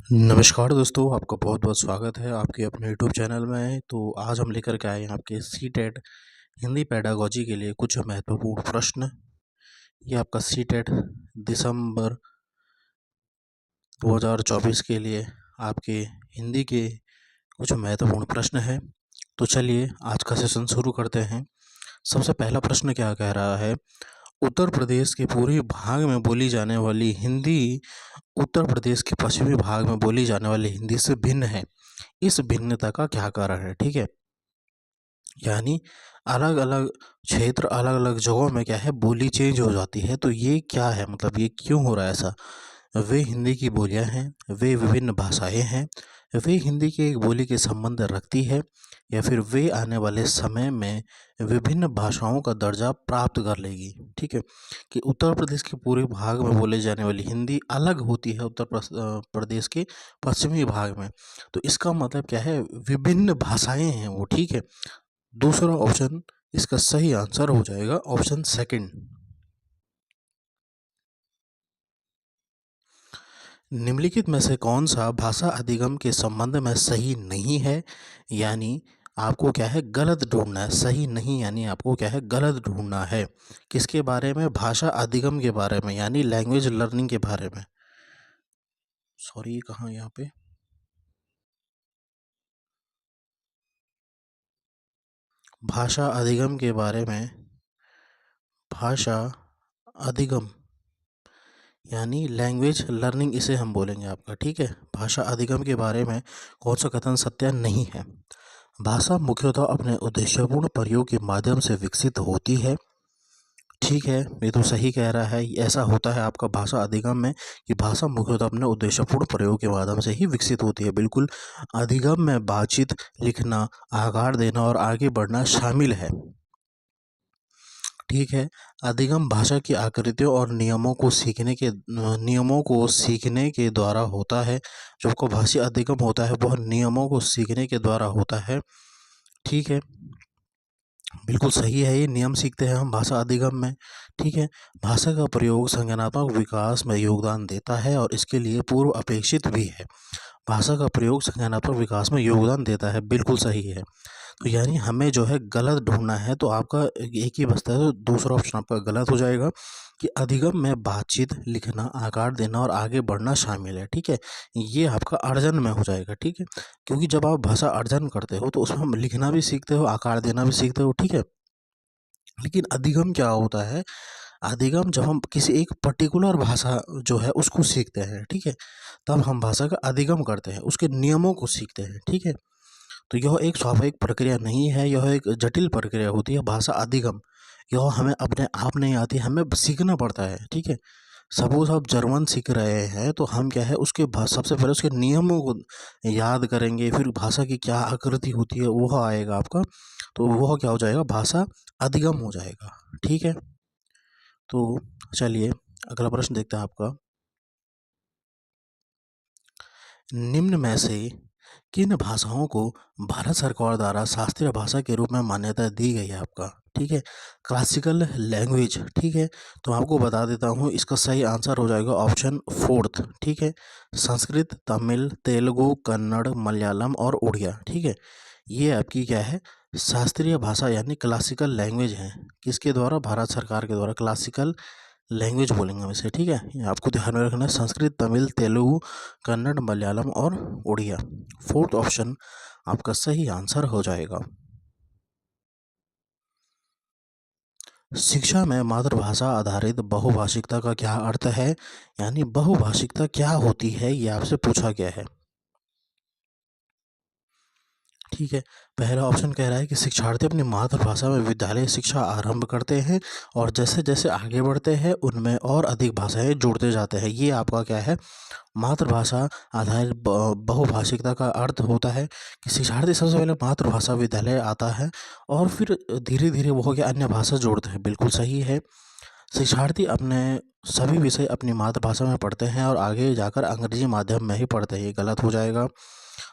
नमस्कार दोस्तों, आपका बहुत बहुत स्वागत है आपके अपने यूट्यूब चैनल में। तो आज हम लेकर के आए हैं आपके सीटेट हिंदी पेडागोजी के लिए कुछ महत्वपूर्ण प्रश्न। ये आपका सीटेट दिसंबर 2024 के लिए आपके हिंदी के कुछ महत्वपूर्ण प्रश्न हैं। तो चलिए आज का सेशन शुरू करते हैं। सबसे पहला प्रश्न क्या कह रहा है, उत्तर प्रदेश के पूर्वी भाग में बोली जाने वाली हिंदी उत्तर प्रदेश के पश्चिमी भाग में बोली जाने वाली हिंदी से भिन्न है। इस भिन्नता का क्या कारण है? ठीक है, यानी अलग अलग क्षेत्र अलग अलग जगहों में क्या है, बोली चेंज हो जाती है। तो ये क्या है, मतलब ये क्यों हो रहा है ऐसा? वे हिंदी की बोलियां हैं, वे विभिन्न भाषाएं हैं, वे हिंदी की एक बोली के संबंध रखती है, या फिर वे आने वाले समय में विभिन्न भाषाओं का दर्जा प्राप्त कर लेगी। ठीक है, कि उत्तर प्रदेश के पूरे भाग में बोले जाने वाली हिंदी अलग होती है प्रदेश के पश्चिमी भाग में। तो इसका मतलब क्या है, विभिन्न भाषाएं हैं वो। ठीक है, दूसरा ऑप्शन इसका सही आंसर हो जाएगा, ऑप्शन सेकंड। निम्नलिखित में से कौन सा भाषा अधिगम के संबंध में सही नहीं है? यानी आपको क्या है, गलत ढूंढना है। सही नहीं यानी आपको क्या है, गलत ढूंढना है। किसके बारे में? भाषा अधिगम के बारे में, यानी लैंग्वेज लर्निंग के बारे में। सॉरी, कहाँ यहाँ पे भाषा अधिगम के बारे में। भाषा अधिगम यानी लैंग्वेज लर्निंग इसे हम बोलेंगे आपका। ठीक है, भाषा अधिगम के बारे में कौन सा कथन सत्य नहीं है? भाषा मुख्यतः अपने उद्देश्यपूर्ण प्रयोग के माध्यम से विकसित होती है। ठीक है, ये तो सही कह रहा है। ऐसा होता है आपका भाषा अधिगम में कि भाषा मुख्यतः अपने उद्देश्यपूर्ण प्रयोग के माध्यम से ही विकसित होती है। बिल्कुल, अधिगम में बातचीत, लिखना, आकार देना और आगे बढ़ना शामिल है। ठीक है, अधिगम भाषा की आकृतियों और नियमों को सीखने के द्वारा होता है। जो आपका भाषा अधिगम होता है वह नियमों को सीखने के द्वारा होता है। ठीक है, बिल्कुल सही है, ये नियम सीखते हैं हम भाषा अधिगम में। ठीक है, भाषा का प्रयोग संज्ञानात्मक विकास में योगदान देता है और इसके लिए पूर्व अपेक्षित भी है। भाषा का प्रयोग संज्ञानात्मक विकास में योगदान देता है, बिल्कुल सही है। तो यानी हमें जो है गलत ढूंढना है, तो आपका एक ही बचता है, तो दूसरा ऑप्शन आपका गलत हो जाएगा कि अधिगम में बातचीत, लिखना, आकार देना और आगे बढ़ना शामिल है। ठीक है, ये आपका अर्जन में हो जाएगा। ठीक है, क्योंकि जब आप भाषा अर्जन करते हो तो उसमें हम लिखना भी सीखते हो, आकार देना भी सीखते हो। ठीक है, लेकिन अधिगम क्या होता है? अधिगम जब हम किसी एक पर्टिकुलर भाषा जो है उसको सीखते हैं, ठीक है, तब हम भाषा का अधिगम करते हैं, उसके नियमों को सीखते हैं। ठीक है, तो यह एक स्वाभाविक प्रक्रिया नहीं है, यह एक जटिल प्रक्रिया होती है भाषा अधिगम। यह हमें अपने आप नहीं आती, हमें सीखना पड़ता है। ठीक है, सपोज आप जर्मन सीख रहे हैं तो हम क्या है, सबसे पहले उसके नियमों को याद करेंगे, फिर भाषा की क्या आकृति होती है वह आएगा आपका, तो वह क्या हो जाएगा, भाषा अधिगम हो जाएगा। ठीक है, तो चलिए अगला प्रश्न देखते हैं आपका। निम्न में से किन भाषाओं को भारत सरकार द्वारा शास्त्रीय भाषा के रूप में मान्यता दी गई है आपका? ठीक है, क्लासिकल लैंग्वेज। ठीक है, तो आपको बता देता हूँ, इसका सही आंसर हो जाएगा ऑप्शन फोर्थ। ठीक है, संस्कृत, तमिल, तेलुगु, कन्नड़, मलयालम और उड़िया। ठीक है, ये आपकी क्या है, शास्त्रीय भाषा यानी क्लासिकल लैंग्वेज है। किसके द्वारा? भारत सरकार के द्वारा क्लासिकल लैंग्वेज बोलेंगे हम इसे। ठीक है, ये आपको ध्यान में रखना है, संस्कृत, तमिल, तेलुगु, कन्नड़, मलयालम और उड़िया। फोर्थ ऑप्शन आपका सही आंसर हो जाएगा। शिक्षा में मातृभाषा आधारित बहुभाषिकता का क्या अर्थ है? यानी बहुभाषिकता क्या होती है, ये आपसे पूछा गया है। ठीक है, पहला ऑप्शन कह रहा है कि शिक्षार्थी अपनी मातृभाषा में विद्यालय शिक्षा आरंभ करते हैं और जैसे जैसे आगे बढ़ते हैं उनमें और अधिक भाषाएं जुड़ते जाते हैं। ये आपका क्या है, मातृभाषा आधारित बहुभाषिकता का अर्थ होता है कि शिक्षार्थी सबसे पहले मातृभाषा विद्यालय आता है और फिर धीरे धीरे वो क्या अन्य भाषा जोड़ते हैं। बिल्कुल सही है। शिक्षार्थी अपने सभी विषय अपनी मातृभाषा में पढ़ते हैं और आगे जाकर अंग्रेजी माध्यम में ही पढ़ते हैं, ये गलत हो जाएगा।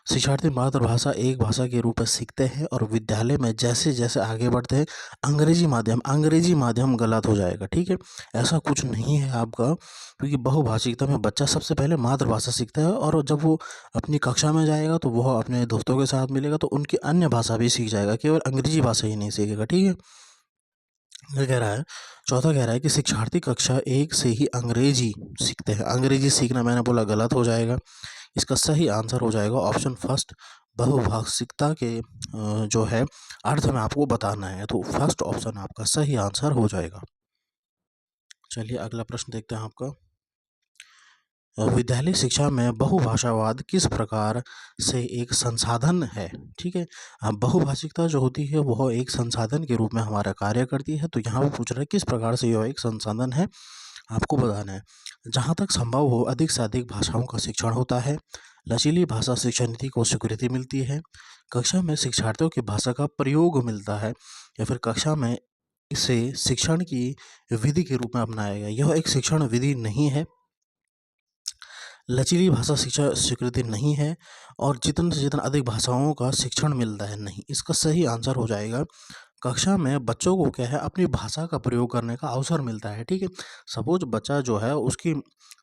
शिक्षार्थी मातृभाषा एक भाषा के रूप में सीखते हैं और विद्यालय में जैसे जैसे आगे बढ़ते हैं अंग्रेजी माध्यम गलत हो जाएगा, ठीक है। ऐसा कुछ नहीं है आपका, क्योंकि बहुभाषिकता में बच्चा सबसे पहले मातृभाषा सीखता है और जब वो अपनी कक्षा में जाएगा तो वह अपने दोस्तों के साथ मिलेगा तो उनकी अन्य भाषा भी सीख जाएगा, केवल अंग्रेजी भाषा ही नहीं सीखेगा, ठीक है। ये कह रहा है, चौथा कह रहा है कि शिक्षार्थी कक्षा 1 से ही अंग्रेजी सीखते हैं। अंग्रेजी सीखना मैंने बोला गलत हो जाएगा। इसका सही आंसर हो जाएगा ऑप्शन फर्स्ट, बहुभाषिकता के जो है अर्थ में आपको बताना है, तो फर्स्ट ऑप्शन आपका सही आंसर हो जाएगा। चलिए अगला प्रश्न देखते हैं आपका। विद्यालय शिक्षा में बहुभाषावाद किस प्रकार से एक संसाधन है, ठीक है। बहुभाषिकता जो होती है वह एक संसाधन के रूप में हमारा कार्य करती है, तो यहाँ वो पूछ रहा है किस प्रकार से यह एक संसाधन है, आपको बताना है। जहाँ तक संभव हो अधिक से अधिक भाषाओं का शिक्षण होता है, लचीली भाषा शिक्षा नीति को स्वीकृति मिलती है, कक्षा में शिक्षार्थियों की भाषा का प्रयोग मिलता है, या फिर कक्षा में इसे शिक्षण की विधि के रूप में अपनाया गया। यह एक शिक्षण विधि नहीं है, लचीली भाषा शिक्षा स्वीकृति नहीं है, और जितना से जितना अधिक भाषाओं का शिक्षण मिलता है, नहीं। इसका सही आंसर हो जाएगा कक्षा में बच्चों को क्या है अपनी भाषा का प्रयोग करने का अवसर मिलता है, ठीक है। सपोज बच्चा जो है उसकी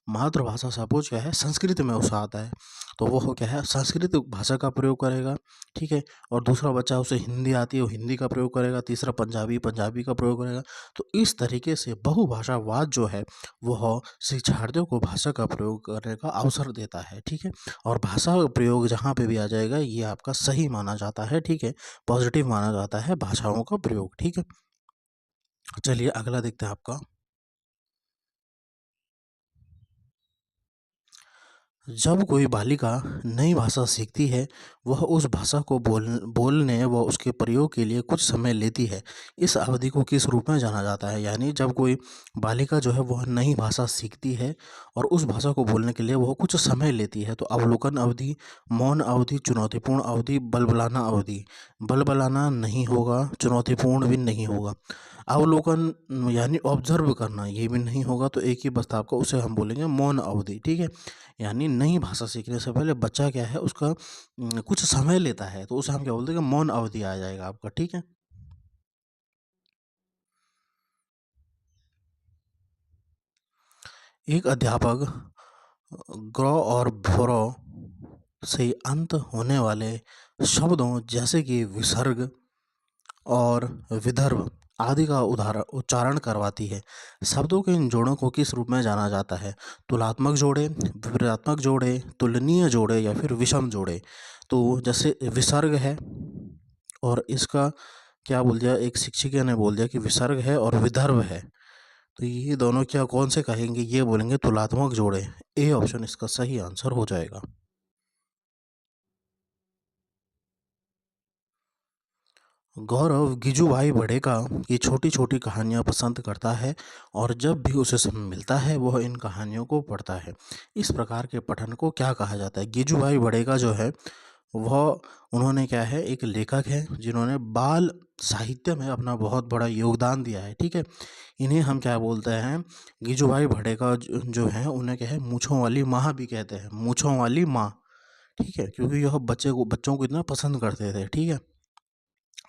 मातृभाषा सपोज क्या है संस्कृत में उसे आता है, तो वो क्या है संस्कृत भाषा का प्रयोग करेगा, ठीक है। और दूसरा बच्चा उसे हिंदी आती है वो हिंदी का प्रयोग करेगा, तीसरा पंजाबी का प्रयोग करेगा। तो इस तरीके से बहुभाषावाद जो है वह शिक्षार्थियों को भाषा का प्रयोग करने का अवसर देता है, ठीक है। और भाषा का प्रयोग जहाँ पे भी आ जाएगा ये आपका सही माना जाता है, ठीक है। पॉजिटिव माना जाता है भाषाओं का प्रयोग, ठीक है। चलिए अगला देखते हैं आपका। जब कोई बालिका नई भाषा सीखती है वह उस भाषा को बोलने व उसके प्रयोग के लिए कुछ समय लेती है। इस अवधि को किस रूप में जाना जाता है, यानी जब कोई बालिका जो है वह नई भाषा सीखती है और उस भाषा को बोलने के लिए वह कुछ समय लेती है, तो अवलोकन अवधि, मौन अवधि, चुनौतीपूर्ण अवधि, बलबलाना अवधि। बलबलाना नहीं होगा, चुनौतीपूर्ण भी नहीं होगा। अवलोकन यानी ऑब्जर्व करना ये भी नहीं होगा, तो एक ही बस आपका उसे हम बोलेंगे मौन अवधि, ठीक है। यानी नई भाषा सीखने से पहले बच्चा क्या है उसका कुछ समय लेता है, तो उसे हम क्या बोलते हैं कि मौन अवधि आ जाएगा आपका, ठीक है। एक अध्यापक ग्रॉ और भ्रो से अंत होने वाले शब्दों जैसे कि विसर्ग और विदर्भ आदि का उच्चारण करवाती है। शब्दों के इन जोड़ों को किस रूप में जाना जाता है, तुलनात्मक जोड़े, विपरीतात्मक जोड़े, तुलनीय जोड़े, या फिर विषम जोड़े। तो जैसे विसर्ग है और इसका क्या बोल दिया, एक शिक्षिका ने बोल दिया कि विसर्ग है और विदर्भ है, तो ये दोनों क्या कौन से कहेंगे, ये बोलेंगे तुलनात्मक जोड़े। ए ऑप्शन इसका सही आंसर हो जाएगा। गौरव गिजुभाई बड़ेका की छोटी छोटी कहानियाँ पसंद करता है और जब भी उसे समय मिलता है वह इन कहानियों को पढ़ता है। इस प्रकार के पठन को क्या कहा जाता है। गिजुभाई बड़ेका जो है वह उन्होंने क्या है एक लेखक है जिन्होंने बाल साहित्य में अपना बहुत बड़ा योगदान दिया है, ठीक है। इन्हें हम क्या बोलते हैं, गिजुभाई बड़ेका जो है उन्हें क्या है मूँछों वाली माँ भी कहते हैं, मूँछों वाली माँ, ठीक है, क्योंकि यह बच्चों को इतना पसंद करते थे, ठीक है।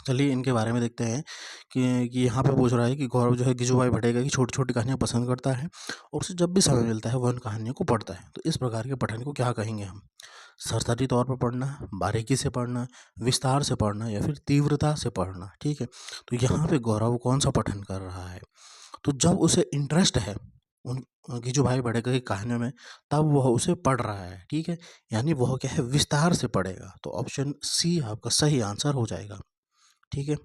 चलिए इनके बारे में देखते हैं कि यहाँ पे पूछ रहा है कि गौरव जो है गिजुभाई भटेगा की छोटी छोटी कहानियाँ पसंद करता है और उसे जब भी समय मिलता है वह उन कहानियों को पढ़ता है। तो इस प्रकार के पठन को क्या कहेंगे हम, सरसरी तौर पर पढ़ना, बारीकी से पढ़ना, विस्तार से पढ़ना, या फिर तीव्रता से पढ़ना, ठीक है। तो यहाँ पे गौरव कौन सा पठन कर रहा है, तो जब उसे इंटरेस्ट है उन गिजुभाई भटेगा की कहानियों में तब वह उसे पढ़ रहा है, ठीक है। यानी वह क्या है विस्तार से पढ़ेगा, तो ऑप्शन सी आपका सही आंसर हो जाएगा, ठीक है।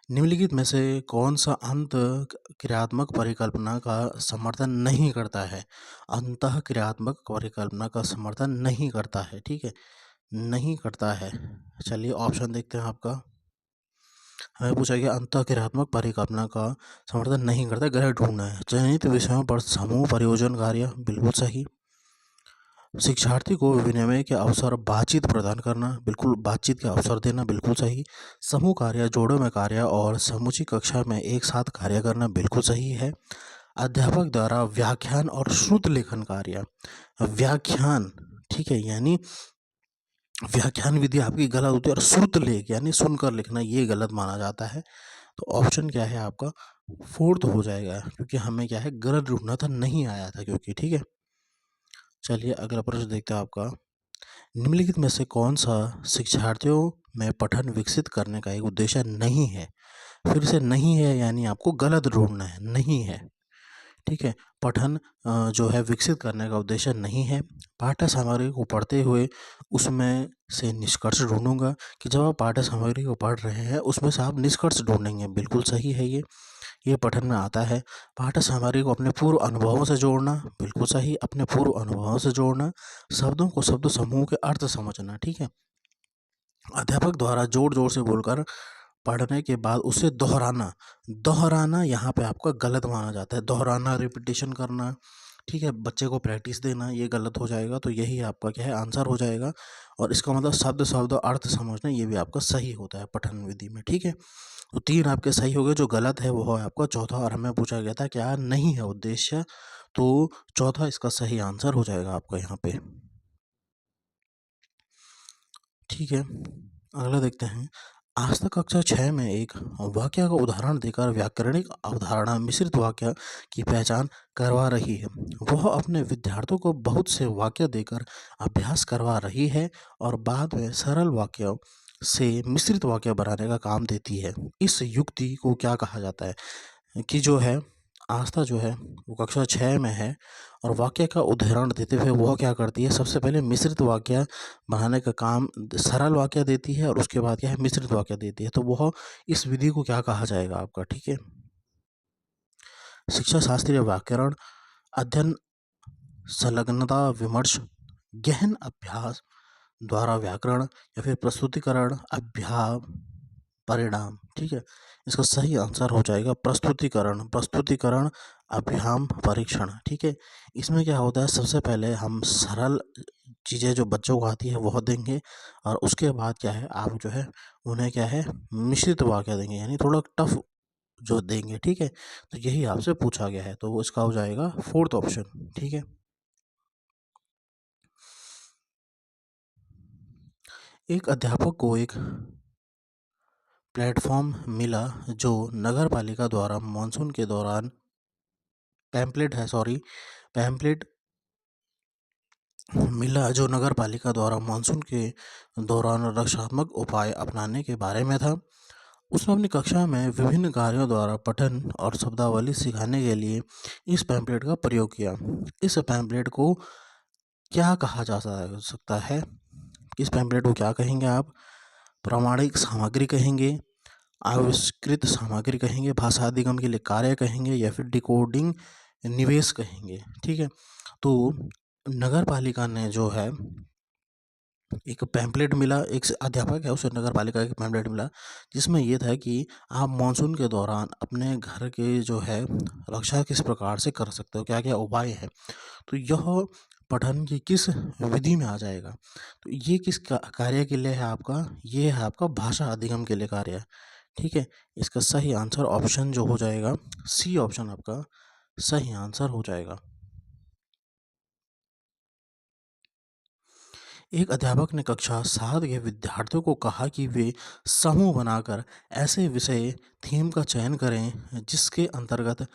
निम्नलिखित में से कौन सा अंत क्रियात्मक परिकल्पना का समर्थन नहीं करता है, अंतः क्रियात्मक परिकल्पना का समर्थन नहीं करता है, ठीक है, नहीं करता है। चलिए ऑप्शन देखते हैं आपका। हमें पूछा गया अंतः क्रियात्मक परिकल्पना का समर्थन नहीं करता, गृह ढूंढना है। चयनित विषयों पर समूह परियोजन कार्य, बिल्कुल सही। शिक्षार्थी को विनिमय के अवसर, बातचीत प्रदान करना, बिल्कुल बातचीत के अवसर देना, बिल्कुल सही। समूह कार्य, जोड़ों में कार्य और समूची कक्षा में एक साथ कार्य करना, बिल्कुल सही है। अध्यापक द्वारा व्याख्यान और श्रुत लेखन कार्य, व्याख्यान, ठीक है, यानी व्याख्यान विधि आपकी गलत होती है, और श्रुत लेख यानी सुनकर लिखना, ये गलत माना जाता है। तो ऑप्शन क्या है आपका, फोर्थ हो जाएगा, क्योंकि हमें क्या है, गलत ढूंढना था, नहीं आया था क्योंकि, ठीक है। चलिए अगला प्रश्न देखते हैं आपका। निम्नलिखित में से कौन सा शिक्षार्थियों में पठन विकसित करने का एक उद्देश्य नहीं है? फिर से नहीं है, यानी आपको गलत ढूंढना है, नहीं है, ठीक है। पठन जो है विकसित करने का उद्देश्य नहीं है। पाठ्य सामग्री को पढ़ते हुए उसमें से निष्कर्ष ढूंढूंगा, कि जब आप पाठ्य सामग्री को पढ़ रहे हैं उसमें से आप निष्कर्ष ढूंढेंगे, बिल्कुल सही है ये पठन में आता है। पाठ्य सामग्री को अपने पूर्व अनुभवों से जोड़ना, बिल्कुल सही, अपने पूर्व अनुभवों से जोड़ना। शब्दों को शब्द समूह के अर्थ समझना, ठीक है। अध्यापक द्वारा जोर जोर से बोलकर पढ़ने के बाद उसे दोहराना, दोहराना यहाँ पे आपका गलत माना जाता है। दोहराना, रिपीटिशन करना, ठीक है, बच्चे को प्रैक्टिस देना, ये गलत हो जाएगा। तो यही आपका क्या है, आंसर हो जाएगा। और इसका मतलब शब्द शब्द अर्थ समझना, ये भी आपका सही होता है पठन विधि में, ठीक है। तो 3 आपके सही हो गए, जो गलत है वो है आपका चौथा। और हमें पूछा गया था क्या नहीं है उद्देश्य, तो चौथा इसका सही आंसर हो जाएगा आपका यहाँ पे, ठीक है। अगला देखते हैं। आज तक कक्षा 6 में एक वाक्य का उदाहरण देकर व्याकरणिक अवधारणा मिश्रित वाक्य की पहचान करवा रही है। वह अपने विद्यार्थियों को बहुत से वाक्य देकर अभ्यास करवा रही है और बाद में सरल वाक्यों से मिश्रित वाक्य बनाने का काम देती है। इस युक्ति को क्या कहा जाता है? कि जो है आस्था जो है वो कक्षा 6 में है, और वाक्य का उदाहरण देते हुए वह क्या करती है, सबसे पहले मिश्रित वाक्य बनाने का काम, सरल वाक्य देती है और उसके बाद क्या है, मिश्रित वाक्य देती है। तो वह इस विधि को क्या कहा जाएगा आपका, ठीक है। शिक्षा शास्त्रीय व्याकरण, अध्ययन, संलग्नता, विमर्श, गहन अभ्यास द्वारा व्याकरण, या फिर प्रस्तुतिकरण, अभ्यास, परिणाम, ठीक है। इसका सही आंसर हो जाएगा प्रस्तुतिकरण, प्रस्तुतिकरण, अभ्याम, परीक्षण, ठीक है। इसमें क्या होता है, सबसे पहले हम सरल चीज़ें जो बच्चों को आती है वह देंगे, और उसके बाद क्या है, आप जो है उन्हें क्या है, मिश्रित वाक्य देंगे, यानी थोड़ा टफ जो देंगे, ठीक है। तो यही आपसे पूछा गया है, तो वो इसका हो जाएगा फोर्थ ऑप्शन, ठीक है। एक अध्यापक को एक प्लेटफॉर्म मिला जो नगर पालिका द्वारा मानसून के दौरान पैम्पलेट मिला जो नगर पालिका द्वारा मानसून के दौरान रक्षात्मक उपाय अपनाने के बारे में था। उसने अपनी कक्षा में विभिन्न कार्यों द्वारा पठन और शब्दावली सिखाने के लिए इस पैम्पलेट का प्रयोग किया। इस पैम्पलेट को क्या कहा जा सकता है? इस पैम्पलेट को क्या कहेंगे आप? प्रामाणिक सामग्री कहेंगे, आविष्कृत सामग्री कहेंगे, भाषा अधिगम के लिए कार्य कहेंगे, या फिर डिकोडिंग निवेश कहेंगे, ठीक है। तो नगर पालिका ने जो है एक पैम्पलेट मिला, एक अध्यापक है उसे नगर पालिका का पैम्पलेट मिला, जिसमें ये था कि आप मानसून के दौरान अपने घर के जो है रक्षा किस प्रकार से कर सकते हो, क्या क्या उपाय है। तो यह पठन की किस विधि में आ जाएगा? तो ये किस कार्य के लिए है आपका? ये है आपका भाषा अधिगम के लिए कार्य, ठीक है। इसका सही आंसर ऑप्शन जो हो जाएगा सी ऑप्शन आपका सही आंसर हो जाएगा। एक अध्यापक ने कक्षा 7 के विद्यार्थियों को कहा कि वे समूह बनाकर ऐसे विषय थीम का चयन करें जिसके अंतर्गत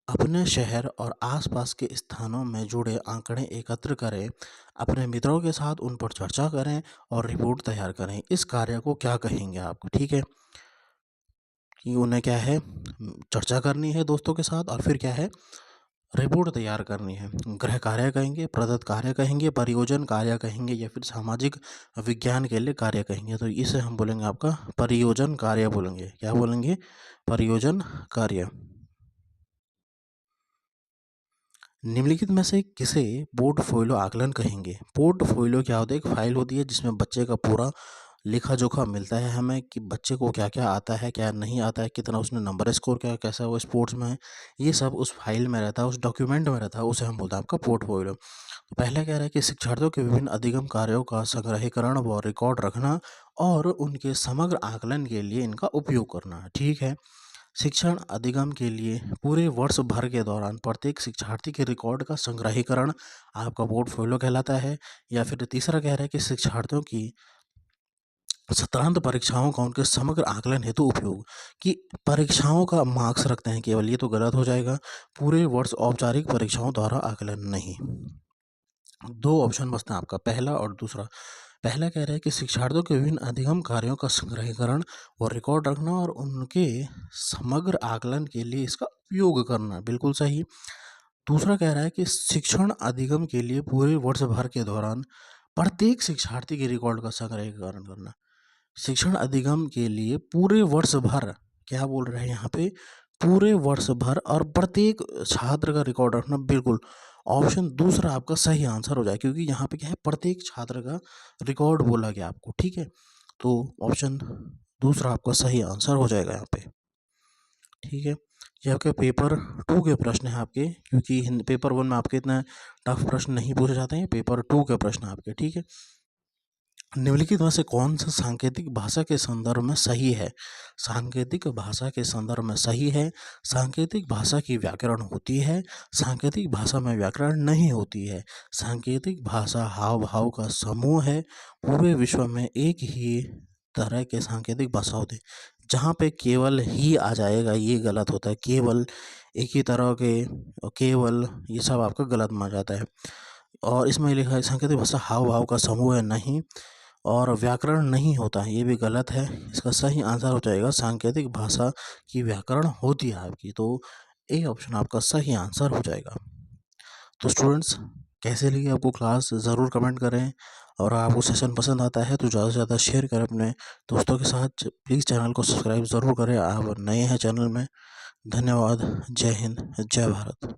अपने शहर और आसपास के स्थानों में जुड़े आंकड़े एकत्र करें, अपने मित्रों के साथ उन पर चर्चा करें और रिपोर्ट तैयार करें। इस कार्य को क्या कहेंगे आप, ठीक है। कि उन्हें क्या है, चर्चा करनी है दोस्तों के साथ, और फिर क्या है, रिपोर्ट तैयार करनी है। गृह कार्य कहेंगे, प्रदत्त कार्य कहेंगे, परियोजन कार्य कहेंगे, या फिर सामाजिक विज्ञान के लिए कार्य कहेंगे। तो इसे हम बोलेंगे आपका परियोजन कार्य बोलेंगे। क्या बोलेंगे? परियोजन कार्य। निम्नलिखित में से किसे पोर्टफोलियो आकलन कहेंगे? पोर्टफोलियो क्या होता है? एक फाइल होती है जिसमें बच्चे का पूरा लेखा जोखा मिलता है हमें, कि बच्चे को क्या क्या आता है, क्या नहीं आता है, कितना उसने नंबर स्कोर किया, कैसा वो स्पोर्ट्स में है, ये सब उस फाइल में रहता है, उस डॉक्यूमेंट में रहता है, उसे हम बोलते हैं आपका पोर्टफोलियो। तो पहला कह रहा है कि शिक्षार्थियों के विभिन्न अधिगम कार्यों का संग्रहीकरण व रिकॉर्ड रखना और उनके समग्र आकलन के लिए इनका उपयोग करना। ठीक है, शिक्षण अधिगम के लिए पूरे वर्ष भर के दौरान प्रत्येक शिक्षार्थी के रिकॉर्ड का संग्रहीकरण आपका पोर्टफोलियो कहलाता है। या फिर तीसरा कह रहा है कि शिक्षार्थियों की सत्रांत परीक्षाओं का उनके समग्र आकलन हेतु उपयोग, कि परीक्षाओं का मार्क्स रखते हैं केवल, ये तो गलत हो जाएगा। पूरे वर्ष औपचारिक परीक्षाओं द्वारा आकलन नहीं। दो ऑप्शन बचते हैं आपका, पहला और दूसरा। पहला कह रहा है कि शिक्षार्थियों के विभिन्न अधिगम कार्यों का संग्रहीकरण और रिकॉर्ड रखना और उनके समग्र आकलन के लिए इसका उपयोग करना, बिल्कुल सही। दूसरा कह रहा है कि शिक्षण अधिगम के लिए पूरे वर्ष भर के दौरान प्रत्येक शिक्षार्थी के रिकॉर्ड का संग्रहीकरण करना। शिक्षण अधिगम के लिए पूरे वर्ष भर, क्या बोल रहे हैं यहाँ पे, पूरे वर्ष भर और प्रत्येक छात्र का रिकॉर्ड रखना, बिल्कुल ऑप्शन दूसरा आपका सही आंसर हो जाए, क्योंकि यहाँ पे क्या है, प्रत्येक छात्र का रिकॉर्ड बोला गया आपको। ठीक है, तो ऑप्शन दूसरा आपका सही आंसर हो जाएगा यहाँ पे। ठीक है, ये आपके पेपर 2 के प्रश्न हैं आपके, क्योंकि पेपर 1 में आपके इतना टफ प्रश्न नहीं पूछे जाते हैं, पेपर 2 के प्रश्न आपके। ठीक है, निम्नलिखित में से कौन सा सांकेतिक भाषा के संदर्भ में सही है? सांकेतिक भाषा के संदर्भ में सही है। सांकेतिक भाषा की व्याकरण होती है, सांकेतिक भाषा में व्याकरण नहीं होती है। सांकेतिक भाषा हाव भाव का समूह है। पूरे विश्व में एक ही तरह के सांकेतिक भाषा होते हैं। जहाँ पे केवल ही आ जाएगा ये गलत होता है, केवल एक ही तरह के, केवल, ये सब आपका गलत मान जाता है। और इसमें लिखा है सांकेतिक भाषा हाव भाव का समूह है, नहीं। और व्याकरण नहीं होता है, ये भी गलत है। इसका सही आंसर हो जाएगा सांकेतिक भाषा की व्याकरण होती है आपकी, तो ए ऑप्शन आपका सही आंसर हो जाएगा। तो स्टूडेंट्स, कैसे लगी आपको क्लास ज़रूर कमेंट करें, और आपको सेशन पसंद आता है तो ज़्यादा से ज़्यादा शेयर करें अपने दोस्तों के साथ। प्लीज़ चैनल को सब्सक्राइब ज़रूर करें, आप नए हैं चैनल में। धन्यवाद। जय हिंद, जय भारत।